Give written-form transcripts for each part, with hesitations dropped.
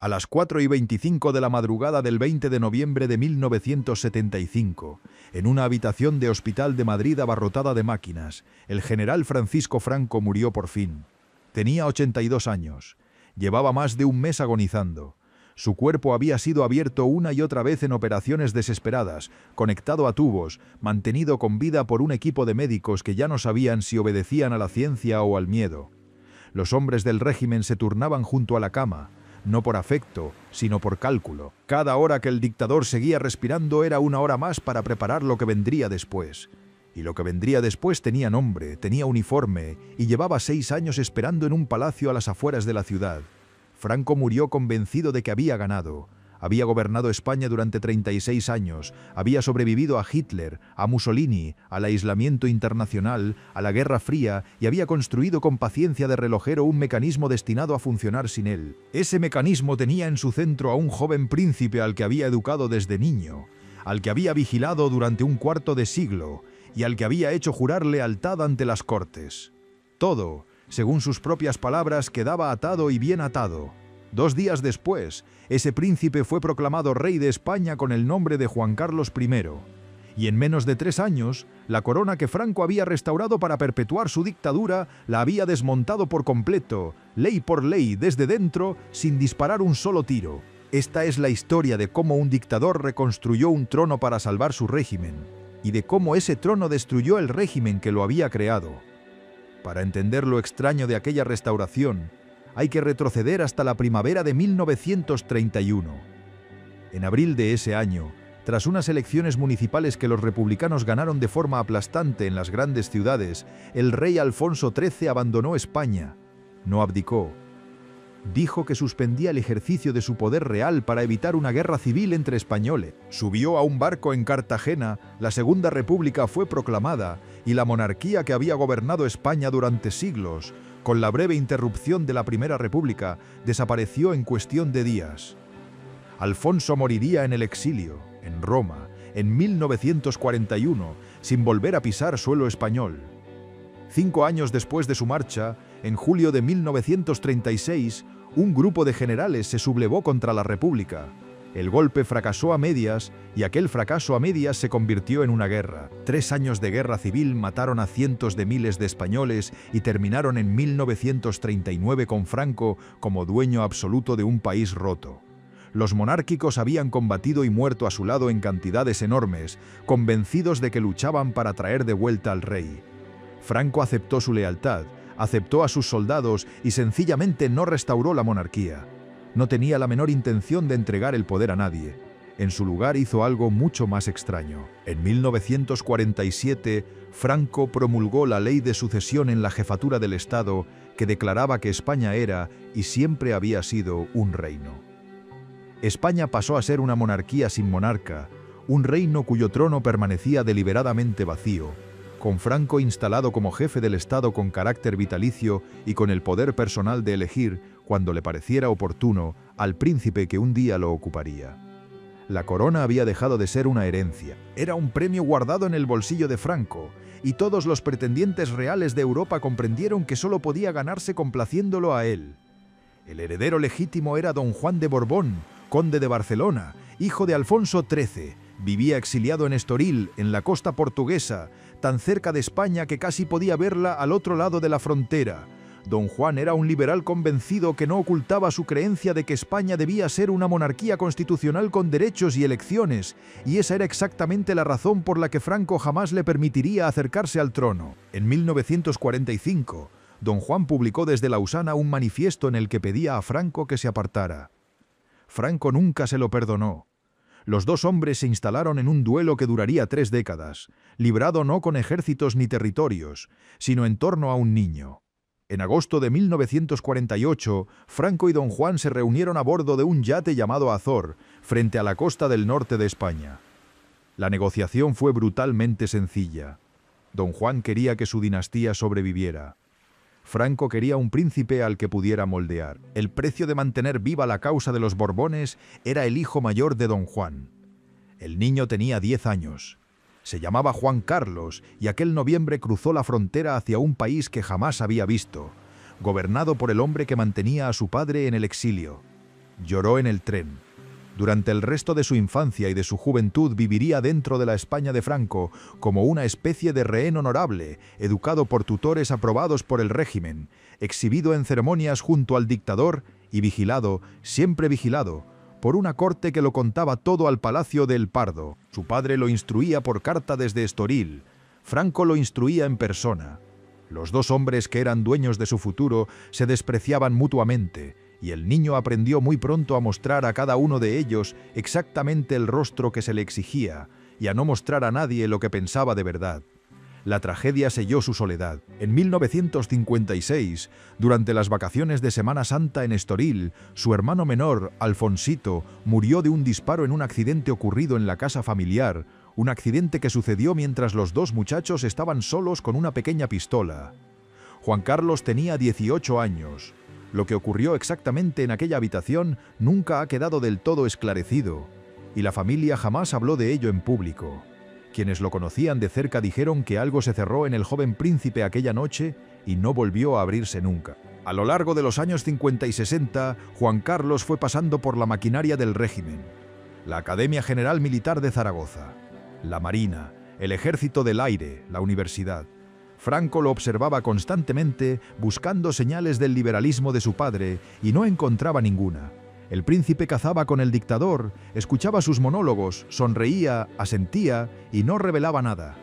A las 4:25 de la madrugada del 20 de noviembre de 1975, en una habitación de hospital de Madrid abarrotada de máquinas, el general Francisco Franco murió por fin. Tenía 82 años. Llevaba más de un mes agonizando. Su cuerpo había sido abierto una y otra vez en operaciones desesperadas, conectado a tubos, mantenido con vida por un equipo de médicos que ya no sabían si obedecían a la ciencia o al miedo. Los hombres del régimen se turnaban junto a la cama, no por afecto, sino por cálculo. Cada hora que el dictador seguía respirando era una hora más para preparar lo que vendría después. Y lo que vendría después tenía nombre, tenía uniforme, y llevaba 6 años esperando en un palacio a las afueras de la ciudad. Franco murió convencido de que había ganado. Había gobernado España durante 36 años, había sobrevivido a Hitler, a Mussolini, al aislamiento internacional, a la Guerra Fría y había construido con paciencia de relojero un mecanismo destinado a funcionar sin él. Ese mecanismo tenía en su centro a un joven príncipe al que había educado desde niño, al que había vigilado durante un cuarto de siglo y al que había hecho jurar lealtad ante las Cortes. Todo, según sus propias palabras, quedaba atado y bien atado. 2 días después, ese príncipe fue proclamado rey de España con el nombre de Juan Carlos I. Y en menos de 3 años, la corona que Franco había restaurado para perpetuar su dictadura la había desmontado por completo, ley por ley, desde dentro, sin disparar un solo tiro. Esta es la historia de cómo un dictador reconstruyó un trono para salvar su régimen, y de cómo ese trono destruyó el régimen que lo había creado. Para entender lo extraño de aquella restauración, hay que retroceder hasta la primavera de 1931. En abril de ese año, tras unas elecciones municipales que los republicanos ganaron de forma aplastante en las grandes ciudades, el rey Alfonso XIII abandonó España. No abdicó. Dijo que suspendía el ejercicio de su poder real para evitar una guerra civil entre españoles. Subió a un barco en Cartagena, la Segunda República fue proclamada y la monarquía que había gobernado España durante siglos, con la breve interrupción de la Primera República, desapareció en cuestión de días. Alfonso moriría en el exilio, en Roma, en 1941, sin volver a pisar suelo español. 5 años después de su marcha, en julio de 1936, un grupo de generales se sublevó contra la República. El golpe fracasó a medias y aquel fracaso a medias se convirtió en una guerra. 3 años de guerra civil mataron a cientos de miles de españoles y terminaron en 1939 con Franco como dueño absoluto de un país roto. Los monárquicos habían combatido y muerto a su lado en cantidades enormes, convencidos de que luchaban para traer de vuelta al rey. Franco aceptó su lealtad, aceptó a sus soldados y sencillamente no restauró la monarquía. No tenía la menor intención de entregar el poder a nadie. En su lugar hizo algo mucho más extraño. En 1947, Franco promulgó la ley de sucesión en la jefatura del Estado que declaraba que España era y siempre había sido un reino. España pasó a ser una monarquía sin monarca, un reino cuyo trono permanecía deliberadamente vacío, con Franco instalado como jefe del Estado con carácter vitalicio y con el poder personal de elegir, cuando le pareciera oportuno, al príncipe que un día lo ocuparía. La corona había dejado de ser una herencia, era un premio guardado en el bolsillo de Franco, y todos los pretendientes reales de Europa comprendieron que solo podía ganarse complaciéndolo a él. El heredero legítimo era don Juan de Borbón, conde de Barcelona, hijo de Alfonso XIII. Vivía exiliado en Estoril, en la costa portuguesa, tan cerca de España que casi podía verla al otro lado de la frontera. Don Juan era un liberal convencido que no ocultaba su creencia de que España debía ser una monarquía constitucional con derechos y elecciones, y esa era exactamente la razón por la que Franco jamás le permitiría acercarse al trono. En 1945, don Juan publicó desde Lausana un manifiesto en el que pedía a Franco que se apartara. Franco nunca se lo perdonó. Los 2 hombres se instalaron en un duelo que duraría 3 décadas, librado no con ejércitos ni territorios, sino en torno a un niño. En agosto de 1948, Franco y don Juan se reunieron a bordo de un yate llamado Azor, frente a la costa del norte de España. La negociación fue brutalmente sencilla. Don Juan quería que su dinastía sobreviviera. Franco quería un príncipe al que pudiera moldear. El precio de mantener viva la causa de los Borbones era el hijo mayor de don Juan. El niño tenía 10 años. Se llamaba Juan Carlos y aquel noviembre cruzó la frontera hacia un país que jamás había visto, gobernado por el hombre que mantenía a su padre en el exilio. Lloró en el tren. Durante el resto de su infancia y de su juventud viviría dentro de la España de Franco como una especie de rehén honorable, educado por tutores aprobados por el régimen, exhibido en ceremonias junto al dictador y vigilado, siempre vigilado, por una corte que lo contaba todo al Palacio del Pardo. Su padre lo instruía por carta desde Estoril. Franco lo instruía en persona. Los dos hombres que eran dueños de su futuro se despreciaban mutuamente, y el niño aprendió muy pronto a mostrar a cada uno de ellos exactamente el rostro que se le exigía, y a no mostrar a nadie lo que pensaba de verdad. La tragedia selló su soledad. En 1956, durante las vacaciones de Semana Santa en Estoril, su hermano menor, Alfonsito, murió de un disparo en un accidente ocurrido en la casa familiar, un accidente que sucedió mientras los dos muchachos estaban solos con una pequeña pistola. Juan Carlos tenía 18 años. Lo que ocurrió exactamente en aquella habitación nunca ha quedado del todo esclarecido, y la familia jamás habló de ello en público. Quienes lo conocían de cerca dijeron que algo se cerró en el joven príncipe aquella noche y no volvió a abrirse nunca. A lo largo de los años 50 y 60, Juan Carlos fue pasando por la maquinaria del régimen: la Academia General Militar de Zaragoza, la Marina, el Ejército del Aire, la Universidad. Franco lo observaba constantemente, buscando señales del liberalismo de su padre, y no encontraba ninguna. El príncipe cazaba con el dictador, escuchaba sus monólogos, sonreía, asentía y no revelaba nada.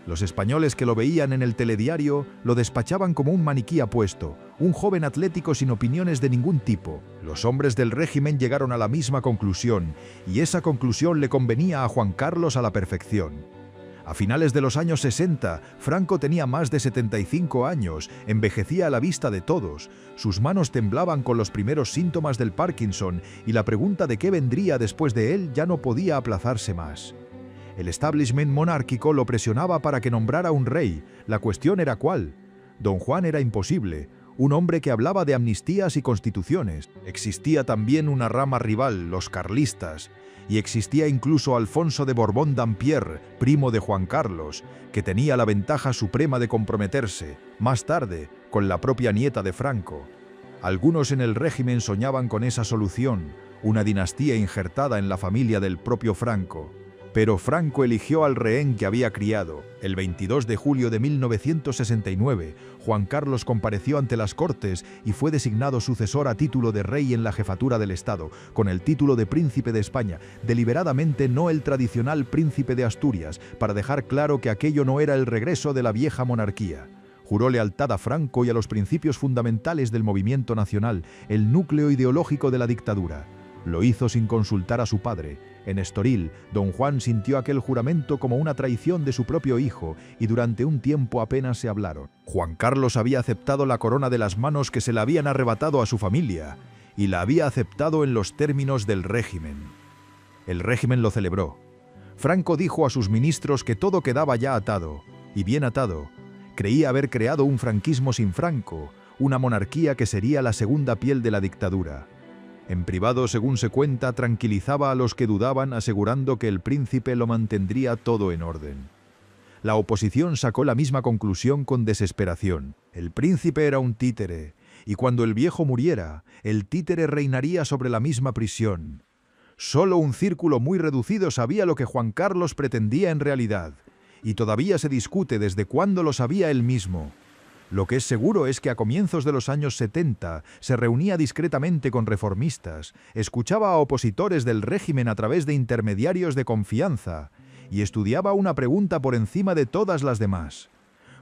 Los españoles que lo veían en el telediario lo despachaban como un maniquí apuesto, un joven atlético sin opiniones de ningún tipo. Los hombres del régimen llegaron a la misma conclusión, y esa conclusión le convenía a Juan Carlos a la perfección. A finales de los años 60, Franco tenía más de 75 años, envejecía a la vista de todos, sus manos temblaban con los primeros síntomas del Parkinson y la pregunta de qué vendría después de él ya no podía aplazarse más. El establishment monárquico lo presionaba para que nombrara un rey. La cuestión era cuál. Don Juan era imposible, un hombre que hablaba de amnistías y constituciones. Existía también una rama rival, los carlistas, y existía incluso Alfonso de Borbón-Dampierre, primo de Juan Carlos, que tenía la ventaja suprema de comprometerse, más tarde, con la propia nieta de Franco. Algunos en el régimen soñaban con esa solución, una dinastía injertada en la familia del propio Franco. Pero Franco eligió al rehén que había criado. El 22 de julio de 1969, Juan Carlos compareció ante las Cortes y fue designado sucesor a título de rey en la jefatura del Estado, con el título de Príncipe de España, deliberadamente no el tradicional Príncipe de Asturias, para dejar claro que aquello no era el regreso de la vieja monarquía. Juró lealtad a Franco y a los principios fundamentales del movimiento nacional, el núcleo ideológico de la dictadura. Lo hizo sin consultar a su padre. En Estoril, don Juan sintió aquel juramento como una traición de su propio hijo y durante un tiempo apenas se hablaron. Juan Carlos había aceptado la corona de las manos que se la habían arrebatado a su familia y la había aceptado en los términos del régimen. El régimen lo celebró. Franco dijo a sus ministros que todo quedaba ya atado, y bien atado. Creía haber creado un franquismo sin Franco, una monarquía que sería la segunda piel de la dictadura. En privado, según se cuenta, tranquilizaba a los que dudaban, asegurando que el príncipe lo mantendría todo en orden. La oposición sacó la misma conclusión con desesperación. El príncipe era un títere, y cuando el viejo muriera, el títere reinaría sobre la misma prisión. Solo un círculo muy reducido sabía lo que Juan Carlos pretendía en realidad, y todavía se discute desde cuándo lo sabía él mismo. Lo que es seguro es que a comienzos de los años 70 se reunía discretamente con reformistas, escuchaba a opositores del régimen a través de intermediarios de confianza y estudiaba una pregunta por encima de todas las demás.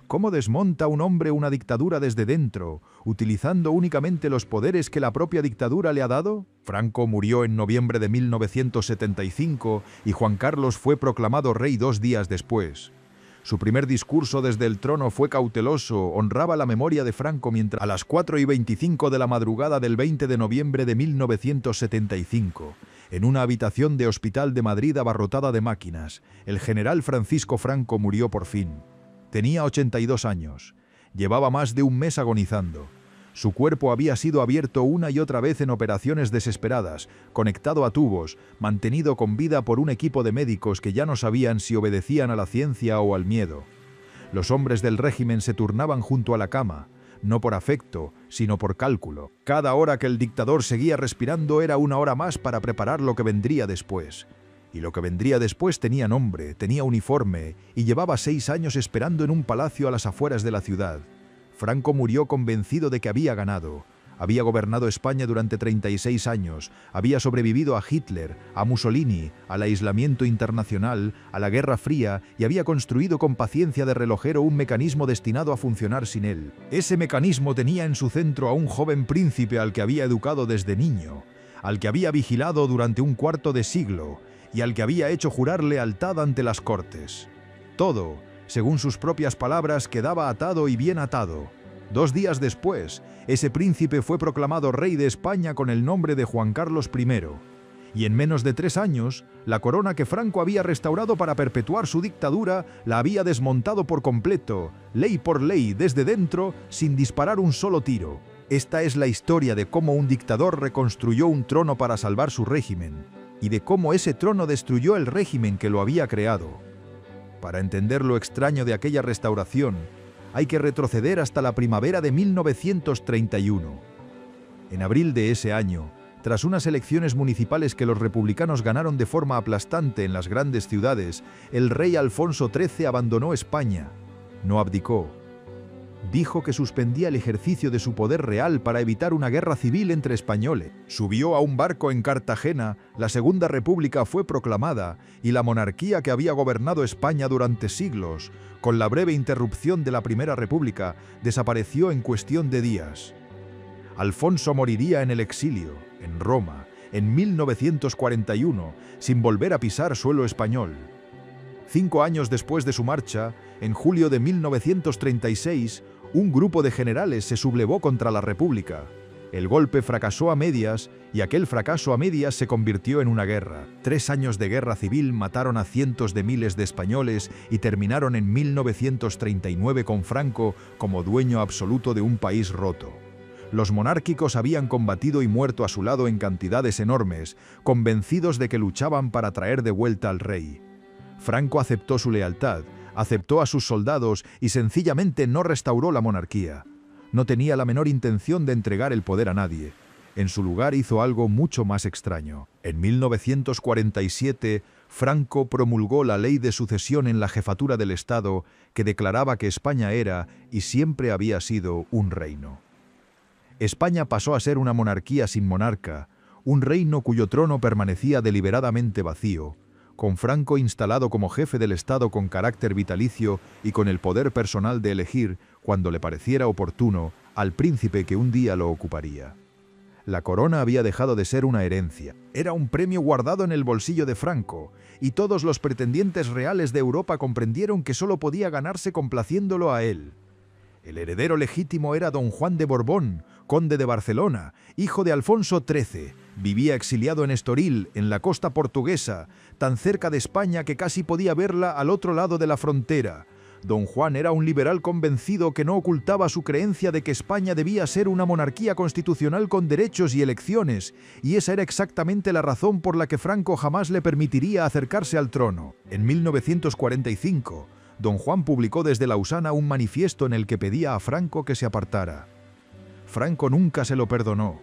¿Cómo desmonta un hombre una dictadura desde dentro, utilizando únicamente los poderes que la propia dictadura le ha dado? Franco murió en noviembre de 1975 y Juan Carlos fue proclamado rey 2 días después. Su primer discurso desde el trono fue cauteloso, honraba la memoria de Franco mientras a las 4:25 de la madrugada del 20 de noviembre de 1975, en una habitación de hospital de Madrid abarrotada de máquinas, el general Francisco Franco murió por fin. Tenía 82 años, llevaba más de un mes agonizando. Su cuerpo había sido abierto una y otra vez en operaciones desesperadas, conectado a tubos, mantenido con vida por un equipo de médicos que ya no sabían si obedecían a la ciencia o al miedo. Los hombres del régimen se turnaban junto a la cama, no por afecto, sino por cálculo. Cada hora que el dictador seguía respirando era una hora más para preparar lo que vendría después. Y lo que vendría después tenía nombre, tenía uniforme, y llevaba 6 años esperando en un palacio a las afueras de la ciudad. Franco murió convencido de que había ganado. Había gobernado España durante 36 años, había sobrevivido a Hitler, a Mussolini, al aislamiento internacional, a la Guerra Fría y había construido con paciencia de relojero un mecanismo destinado a funcionar sin él. Ese mecanismo tenía en su centro a un joven príncipe al que había educado desde niño, al que había vigilado durante un cuarto de siglo y al que había hecho jurar lealtad ante las Cortes. Todo, según sus propias palabras, quedaba atado y bien atado. 2 días después, ese príncipe fue proclamado rey de España con el nombre de Juan Carlos I. Y en menos de 3 años, la corona que Franco había restaurado para perpetuar su dictadura la había desmontado por completo, ley por ley, desde dentro, sin disparar un solo tiro. Esta es la historia de cómo un dictador reconstruyó un trono para salvar su régimen, y de cómo ese trono destruyó el régimen que lo había creado. Para entender lo extraño de aquella restauración, hay que retroceder hasta la primavera de 1931. En abril de ese año, tras unas elecciones municipales que los republicanos ganaron de forma aplastante en las grandes ciudades, el rey Alfonso XIII abandonó España. No abdicó. Dijo que suspendía el ejercicio de su poder real para evitar una guerra civil entre españoles. Subió a un barco en Cartagena, la Segunda República fue proclamada y la monarquía que había gobernado España durante siglos, con la breve interrupción de la Primera República, desapareció en cuestión de días. Alfonso moriría en el exilio, en Roma, en 1941, sin volver a pisar suelo español. 5 años después de su marcha, en julio de 1936, un grupo de generales se sublevó contra la República. El golpe fracasó a medias y aquel fracaso a medias se convirtió en una guerra. 3 años de guerra civil mataron a cientos de miles de españoles y terminaron en 1939 con Franco como dueño absoluto de un país roto. Los monárquicos habían combatido y muerto a su lado en cantidades enormes, convencidos de que luchaban para traer de vuelta al rey. Franco aceptó su lealtad, aceptó a sus soldados y sencillamente no restauró la monarquía. No tenía la menor intención de entregar el poder a nadie. En su lugar hizo algo mucho más extraño. En 1947, Franco promulgó la ley de sucesión en la jefatura del Estado que declaraba que España era y siempre había sido un reino. España pasó a ser una monarquía sin monarca, un reino cuyo trono permanecía deliberadamente vacío, con Franco instalado como jefe del Estado con carácter vitalicio y con el poder personal de elegir, cuando le pareciera oportuno, al príncipe que un día lo ocuparía. La corona había dejado de ser una herencia, era un premio guardado en el bolsillo de Franco, y todos los pretendientes reales de Europa comprendieron que solo podía ganarse complaciéndolo a él. El heredero legítimo era don Juan de Borbón, conde de Barcelona, hijo de Alfonso XIII. Vivía exiliado en Estoril, en la costa portuguesa, tan cerca de España que casi podía verla al otro lado de la frontera. Don Juan era un liberal convencido que no ocultaba su creencia de que España debía ser una monarquía constitucional con derechos y elecciones, y esa era exactamente la razón por la que Franco jamás le permitiría acercarse al trono. En 1945, don Juan publicó desde Lausana un manifiesto en el que pedía a Franco que se apartara. Franco nunca se lo perdonó.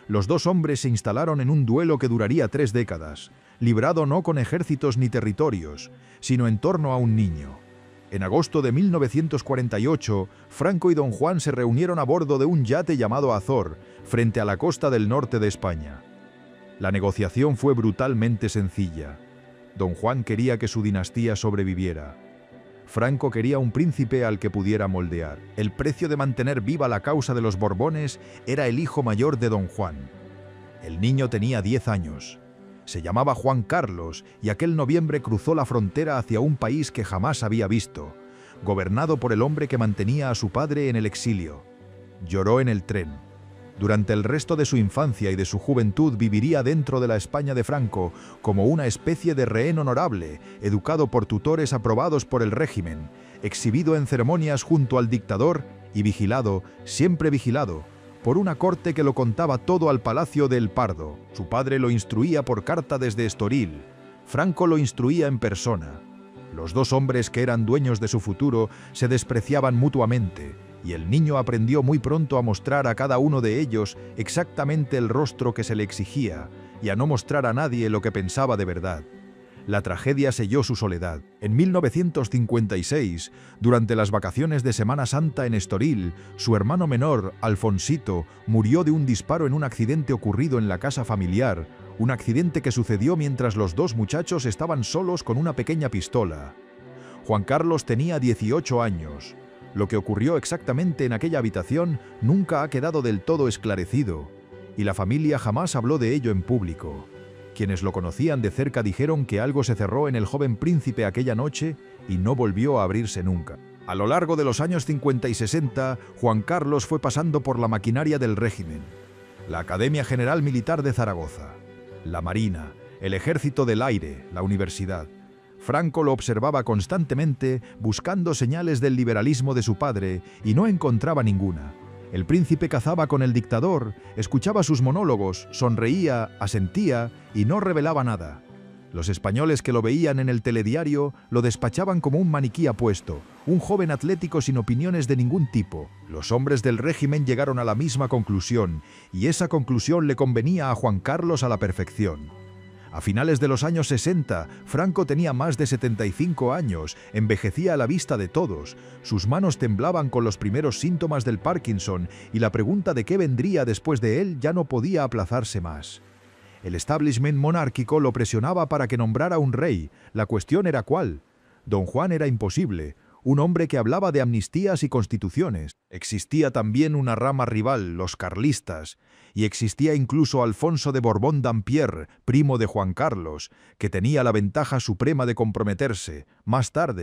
Los dos hombres se instalaron en un duelo que duraría 3 décadas, librado no con ejércitos ni territorios, sino en torno a un niño. En agosto de 1948, Franco y don Juan se reunieron a bordo de un yate llamado Azor, frente a la costa del norte de España. La negociación fue brutalmente sencilla. Don Juan quería que su dinastía sobreviviera. Franco quería un príncipe al que pudiera moldear. El precio de mantener viva la causa de los Borbones era el hijo mayor de don Juan. El niño tenía 10 años. Se llamaba Juan Carlos y aquel noviembre cruzó la frontera hacia un país que jamás había visto, gobernado por el hombre que mantenía a su padre en el exilio. Lloró en el tren. Durante el resto de su infancia y de su juventud viviría dentro de la España de Franco como una especie de rehén honorable, educado por tutores aprobados por el régimen, exhibido en ceremonias junto al dictador y vigilado, siempre vigilado, por una corte que lo contaba todo al Palacio del Pardo. Su padre lo instruía por carta desde Estoril. Franco lo instruía en persona. Los dos hombres que eran dueños de su futuro se despreciaban mutuamente, y el niño aprendió muy pronto a mostrar a cada uno de ellos exactamente el rostro que se le exigía y a no mostrar a nadie lo que pensaba de verdad. La tragedia selló su soledad. En 1956, durante las vacaciones de Semana Santa en Estoril, su hermano menor, Alfonsito, murió de un disparo en un accidente ocurrido en la casa familiar, un accidente que sucedió mientras los dos muchachos estaban solos con una pequeña pistola. Juan Carlos tenía 18 años. Lo que ocurrió exactamente en aquella habitación nunca ha quedado del todo esclarecido, y la familia jamás habló de ello en público. Quienes lo conocían de cerca dijeron que algo se cerró en el joven príncipe aquella noche y no volvió a abrirse nunca. A lo largo de los años 50 y 60, Juan Carlos fue pasando por la maquinaria del régimen: la Academia General Militar de Zaragoza, la Marina, el Ejército del Aire, la Universidad. Franco lo observaba constantemente, buscando señales del liberalismo de su padre, y no encontraba ninguna. El príncipe cazaba con el dictador, escuchaba sus monólogos, sonreía, asentía y no revelaba nada. Los españoles que lo veían en el telediario lo despachaban como un maniquí apuesto, un joven atlético sin opiniones de ningún tipo. Los hombres del régimen llegaron a la misma conclusión, y esa conclusión le convenía a Juan Carlos a la perfección. A finales de los años 60, Franco tenía más de 75 años, envejecía a la vista de todos, sus manos temblaban con los primeros síntomas del Parkinson y la pregunta de qué vendría después de él ya no podía aplazarse más. El establishment monárquico lo presionaba para que nombrara un rey, la cuestión era cuál. Don Juan era imposible, un hombre que hablaba de amnistías y constituciones. Existía también una rama rival, los carlistas, y existía incluso Alfonso de Borbón-Dampierre, primo de Juan Carlos, que tenía la ventaja suprema de comprometerse, más tarde,